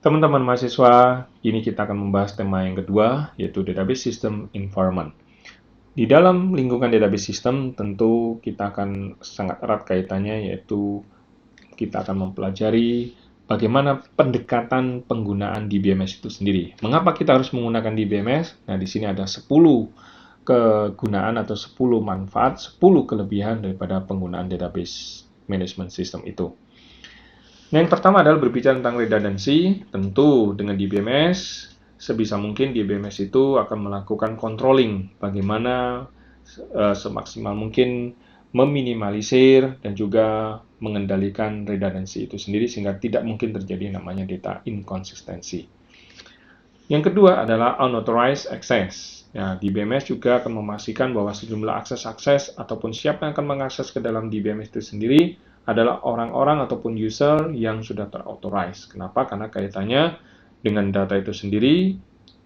Teman-teman mahasiswa, ini kita akan membahas tema yang kedua, yaitu Database System Environment. Di dalam lingkungan database system, tentu kita akan sangat erat kaitannya, yaitu kita akan mempelajari bagaimana pendekatan penggunaan DBMS itu sendiri. Mengapa kita harus menggunakan DBMS? Nah, di sini ada 10 kegunaan atau 10 manfaat, 10 kelebihan daripada penggunaan database management system itu. Nah, yang pertama adalah berbicara tentang redundancy. Tentu dengan DBMS, sebisa mungkin DBMS itu akan melakukan controlling, bagaimana semaksimal mungkin meminimalisir dan juga mengendalikan redundancy itu sendiri sehingga tidak mungkin terjadi namanya data inkonsistensi. Yang kedua adalah unauthorized access. Ya, DBMS juga akan memastikan bahwa sejumlah akses-akses ataupun siapa yang akan mengakses ke dalam DBMS itu sendiri adalah orang-orang ataupun user yang sudah terauthorize. Kenapa? Karena kaitannya dengan data itu sendiri,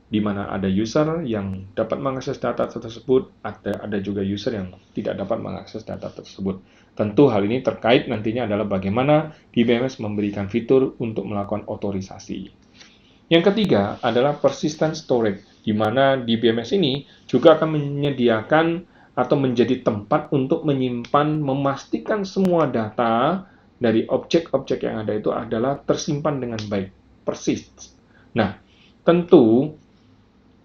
di mana ada user yang dapat mengakses data tersebut, ada juga user yang tidak dapat mengakses data tersebut. Tentu hal ini terkait nantinya adalah bagaimana DBMS memberikan fitur untuk melakukan otorisasi. Yang ketiga adalah persistent storage, di mana DBMS ini juga akan menyediakan atau menjadi tempat untuk menyimpan, memastikan semua data dari objek-objek yang ada itu adalah tersimpan dengan baik, persist. Nah, tentu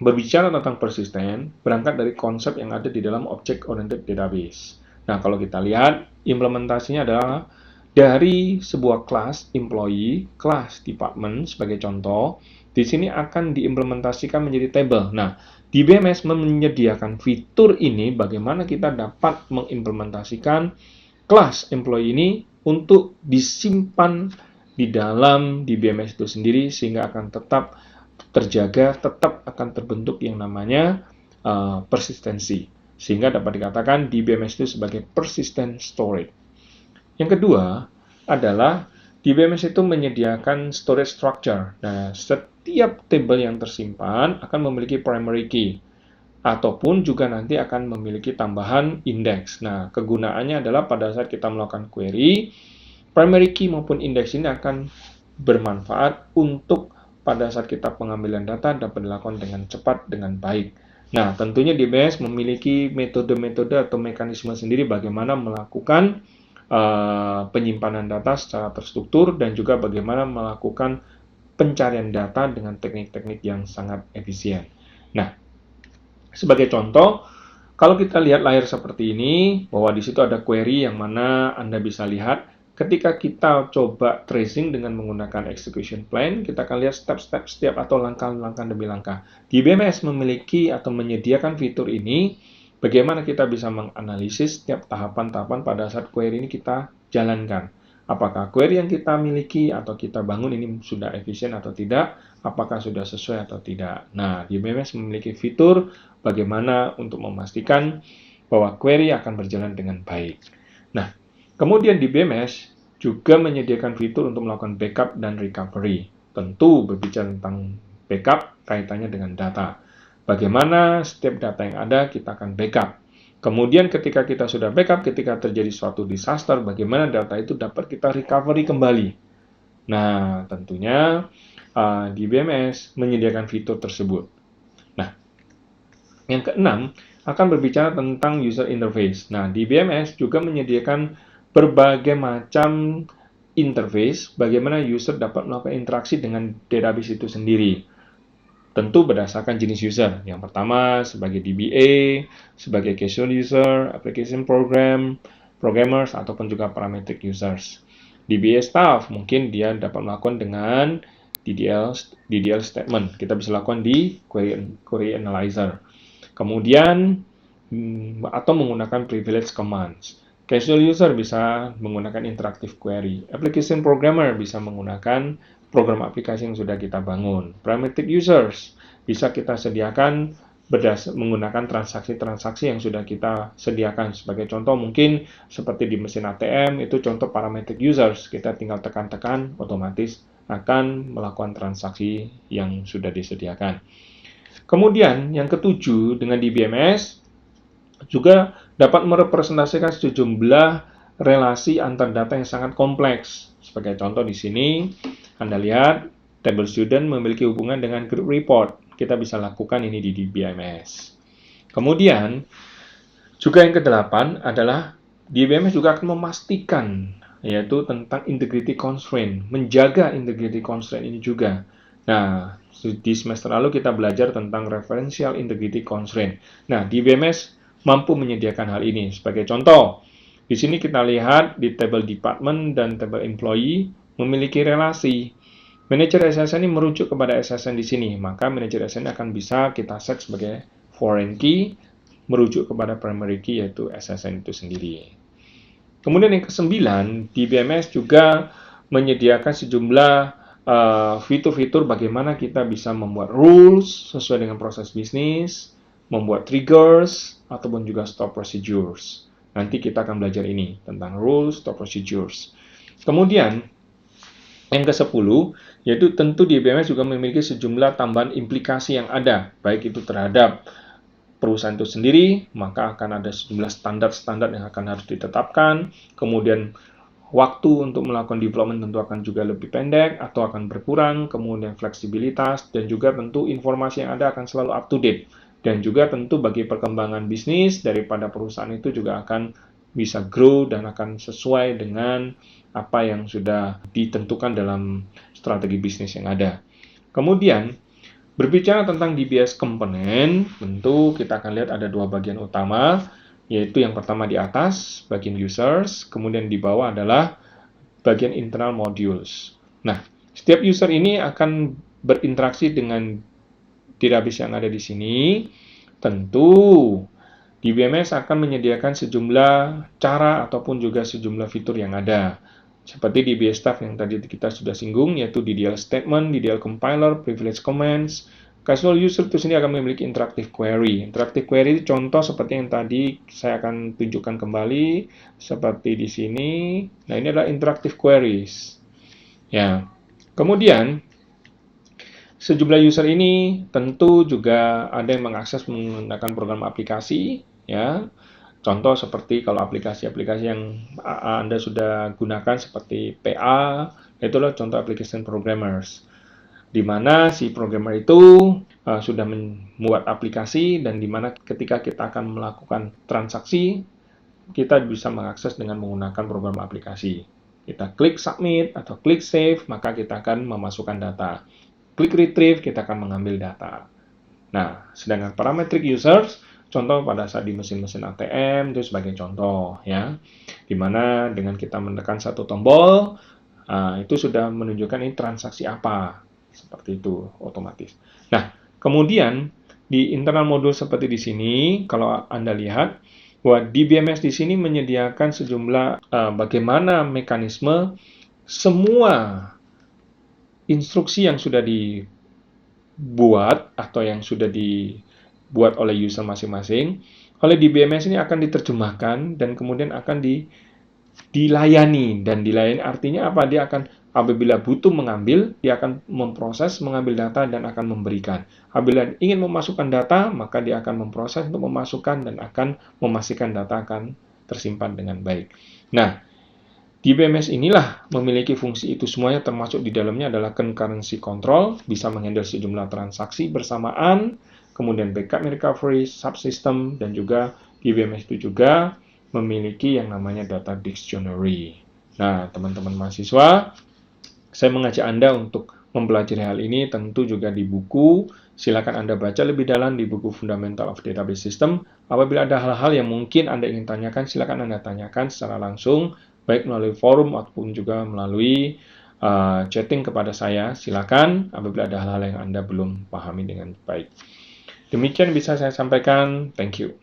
berbicara tentang persisten, berangkat dari konsep yang ada di dalam object-oriented database. Nah, kalau kita lihat, implementasinya adalah dari sebuah kelas employee, kelas department sebagai contoh, di sini akan diimplementasikan menjadi table. Nah, DBMS menyediakan fitur ini bagaimana kita dapat mengimplementasikan kelas employee ini untuk disimpan di dalam DBMS itu sendiri sehingga akan tetap terjaga, tetap akan terbentuk yang namanya persistensi. Sehingga dapat dikatakan DBMS itu sebagai persistent storage. Yang kedua adalah DBMS itu menyediakan storage structure. Nah, setiap table yang tersimpan akan memiliki primary key ataupun juga nanti akan memiliki tambahan index. Nah, kegunaannya adalah pada saat kita melakukan query, primary key maupun index ini akan bermanfaat untuk pada saat kita pengambilan data dapat dilakukan dengan cepat, dengan baik. Nah, tentunya DBMS memiliki metode-metode atau mekanisme sendiri bagaimana melakukan penyimpanan data secara terstruktur dan juga bagaimana melakukan pencarian data dengan teknik-teknik yang sangat efisien. Nah, sebagai contoh, kalau kita lihat layar seperti ini, bahwa di situ ada query yang mana Anda bisa lihat ketika kita coba tracing dengan menggunakan execution plan, kita akan lihat step-step setiap atau langkah-langkah demi langkah. DBMS memiliki atau menyediakan fitur ini bagaimana kita bisa menganalisis setiap tahapan-tahapan pada saat query ini kita jalankan. Apakah query yang kita miliki atau kita bangun ini sudah efisien atau tidak, apakah sudah sesuai atau tidak. Nah, DBMS memiliki fitur bagaimana untuk memastikan bahwa query akan berjalan dengan baik. Nah, kemudian DBMS juga menyediakan fitur untuk melakukan backup dan recovery. Tentu berbicara tentang backup kaitannya dengan data. Bagaimana setiap data yang ada kita akan backup. Kemudian ketika kita sudah backup, ketika terjadi suatu disaster, bagaimana data itu dapat kita recovery kembali. Nah, tentunya DBMS menyediakan fitur tersebut. Nah, yang keenam akan berbicara tentang user interface. Nah, DBMS juga menyediakan berbagai macam interface bagaimana user dapat melakukan interaksi dengan database itu sendiri. Tentu berdasarkan jenis user. Yang pertama sebagai DBA, sebagai casual user, application programmers, ataupun juga parametric users. DBA staff mungkin dia dapat melakukan dengan DDL statement. Kita bisa lakukan di query analyzer. Kemudian atau menggunakan privilege commands. Casual user bisa menggunakan interactive query. Application programmer bisa menggunakan program aplikasi yang sudah kita bangun. Parametric users bisa kita sediakan menggunakan transaksi-transaksi yang sudah kita sediakan. Sebagai contoh mungkin seperti di mesin ATM, itu contoh parametric users. Kita tinggal tekan-tekan, otomatis akan melakukan transaksi yang sudah disediakan. Kemudian yang ketujuh, dengan DBMS juga dapat merepresentasikan sejumlah relasi antar data yang sangat kompleks. Sebagai contoh di sini, Anda lihat table student memiliki hubungan dengan group report. Kita bisa lakukan ini di DBMS. Kemudian, juga yang kedelapan adalah DBMS juga akan memastikan, yaitu tentang integrity constraint, menjaga integrity constraint ini juga. Nah, di semester lalu kita belajar tentang referential integrity constraint. Nah, DBMS mampu menyediakan hal ini. Sebagai contoh, di sini kita lihat di table department dan table employee memiliki relasi. Manager SSN ini merujuk kepada SSN di sini, maka manager SSN akan bisa kita set sebagai foreign key, merujuk kepada primary key yaitu SSN itu sendiri. Kemudian yang ke-9, DBMS juga menyediakan sejumlah fitur-fitur bagaimana kita bisa membuat rules sesuai dengan proses bisnis, membuat triggers, ataupun juga stop procedures. Nanti kita akan belajar ini tentang rules, stop procedures. Kemudian, yang ke-10, yaitu tentu DBMS juga memiliki sejumlah tambahan implikasi yang ada, baik itu terhadap perusahaan itu sendiri, maka akan ada sejumlah standar-standar yang akan harus ditetapkan, kemudian waktu untuk melakukan development tentu akan juga lebih pendek atau akan berkurang, kemudian fleksibilitas, dan juga tentu informasi yang ada akan selalu up to date. Dan juga tentu bagi perkembangan bisnis daripada perusahaan itu juga akan bisa grow dan akan sesuai dengan apa yang sudah ditentukan dalam strategi bisnis yang ada. Kemudian, berbicara tentang DBS komponen, tentu kita akan lihat ada dua bagian utama, yaitu yang pertama di atas, bagian users, kemudian di bawah adalah bagian internal modules. Nah, setiap user ini akan berinteraksi dengan database yang ada di sini. Tentu, DBMS akan menyediakan sejumlah cara ataupun juga sejumlah fitur yang ada. Seperti DBS Staff yang tadi kita sudah singgung, yaitu DDL Statement, DDL Compiler, Privilege Commands. Casual User itu sini akan memiliki Interactive Query. Interactive Query itu contoh seperti yang tadi saya akan tunjukkan kembali, seperti di sini. Nah, ini adalah Interactive Queries. Ya. Kemudian, sejumlah user ini tentu juga ada yang mengakses menggunakan program aplikasi, ya. Contoh seperti kalau aplikasi-aplikasi yang Anda sudah gunakan seperti PA, itulah contoh application programmers, di mana si programmer itu sudah membuat aplikasi dan di mana ketika kita akan melakukan transaksi, kita bisa mengakses dengan menggunakan program aplikasi. Kita klik submit atau klik save, maka kita akan memasukkan data. Klik retrieve, kita akan mengambil data. Nah, sedangkan parametric users, contoh pada saat di mesin-mesin ATM itu sebagai contoh, ya, dimana dengan kita menekan satu tombol, itu sudah menunjukkan ini transaksi apa, seperti itu otomatis. Nah, kemudian di internal modul seperti di sini, kalau Anda lihat bahwa DBMS di sini menyediakan sejumlah bagaimana mekanisme semua instruksi yang sudah dibuat atau yang sudah dibuat oleh user masing-masing, oleh DBMS ini akan diterjemahkan dan kemudian akan dilayani. Dan dilayani artinya apa? Dia akan, apabila butuh mengambil, dia akan memproses, mengambil data, dan akan memberikan. Apabila ingin memasukkan data, maka dia akan memproses untuk memasukkan dan akan memastikan data akan tersimpan dengan baik. Nah, DBMS inilah memiliki fungsi itu semuanya, termasuk di dalamnya adalah concurrency control, bisa menghandle sejumlah transaksi bersamaan, kemudian backup and recovery, subsystem, dan juga DBMS itu juga memiliki yang namanya data dictionary. Nah, teman-teman mahasiswa, saya mengajak Anda untuk mempelajari hal ini tentu juga di buku. Silakan Anda baca lebih dalam di buku Fundamental of Database System. Apabila ada hal-hal yang mungkin Anda ingin tanyakan, silakan Anda tanyakan secara langsung, baik melalui forum ataupun juga melalui chatting kepada saya. Silakan apabila ada hal-hal yang Anda belum pahami dengan baik. Demikian bisa saya sampaikan. Thank you.